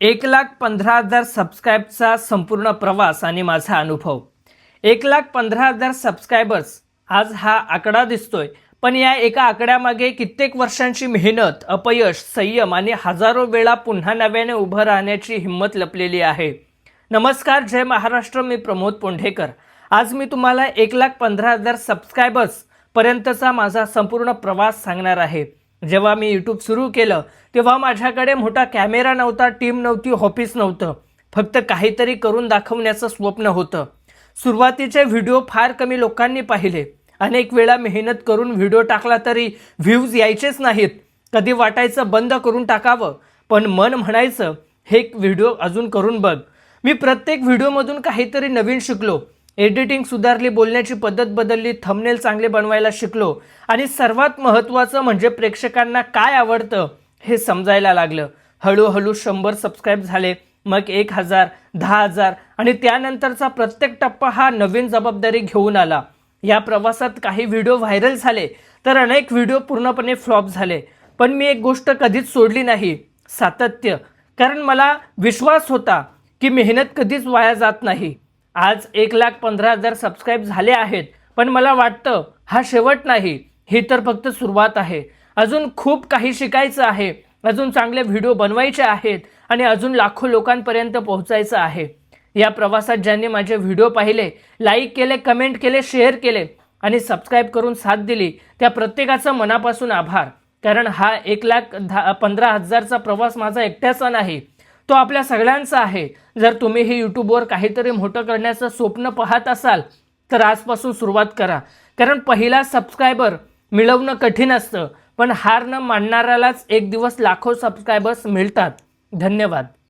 1,15,000 सबस्क्राईबचा संपूर्ण प्रवास आणि माझा अनुभव. 1,15,000 सबस्क्रायबर्स आज हा आकडा दिसतोय, पण या एका आकड्यामागे कित्येक वर्षांची मेहनत, अपयश, संयम आणि हजारो वेळा पुन्हा नव्याने उभं राहण्याची हिंमत लपलेली आहे. नमस्कार, जय महाराष्ट्र. मी प्रमोद पोंढेकर. आज मी तुम्हाला 1,15,000 सबस्क्रायबर्स पर्यंतचा माझा संपूर्ण प्रवास सांगणार आहे. जेव्हा मी यूट्यूब सुरू केलं तेव्हा माझ्याकडे मोठा कॅमेरा नव्हता, टीम नव्हती, ऑफिस नव्हतं. फक्त काहीतरी करून दाखवण्याचं स्वप्न होतं. सुरुवातीचे व्हिडिओ फार कमी लोकांनी पाहिले. अनेक वेळा मेहनत करून व्हिडिओ टाकला तरी व्ह्यूज यायचेच नाहीत. कधी वाटायचं बंद करून टाकावं, पण मन म्हणायचं हे व्हिडिओ अजून करून बघ. मी प्रत्येक व्हिडिओमधून काहीतरी नवीन शिकलो. एडिटिंग सुधारली, बोलण्याची पद्धत बदलली, थंबनेल चांगले बनवायला शिकलो आणि सर्वात महत्त्वाचं म्हणजे प्रेक्षकांना काय आवडतं हे समजायला लागलं. हळूहळू 100 सबस्क्राईब झाले, मग 1,000, 10,000 आणि त्यानंतरचा प्रत्येक टप्पा हा नवीन जबाबदारी घेऊन आला. या प्रवासात काही व्हिडिओ व्हायरल झाले तर अनेक व्हिडिओ पूर्णपणे फ्लॉप झाले. पण मी एक गोष्ट कधीच सोडली नाही, सातत्य. कारण मला विश्वास होता की मेहनत कधीच वाया जात नाही. आज 1,15,000 सबस्क्राईब झाले आहेत, पण मला वाटतं हा शेवट नाही, ही तर फक्त सुरुवात आहे. अजून खूप काही शिकायचं आहे, अजून चांगले व्हिडिओ बनवायचे आहेत आणि अजून लाखो लोकांपर्यंत पोहोचायचं आहे. या प्रवासात ज्यांनी माझे व्हिडिओ पाहिले, लाईक केले, कमेंट केले, शेअर केले आणि सबस्क्राईब करून साथ दिली, त्या प्रत्येकाचं मनापासून आभार. कारण हा 1,15,000चा प्रवास माझा एकट्याचा नाही, तो आपल्या सगळ्यांचा आहे. जर तुम्हीही यूट्यूबवर काहीतरी मोठं करण्याचं स्वप्न पाहत असाल तर आजपासून सुरुवात करा. कारण पहिला सबस्क्रायबर मिळवणं कठीण असतं, पण हार न मानणाऱ्यालाच एक दिवस लाखो सबस्क्रायबर्स मिळतात. धन्यवाद.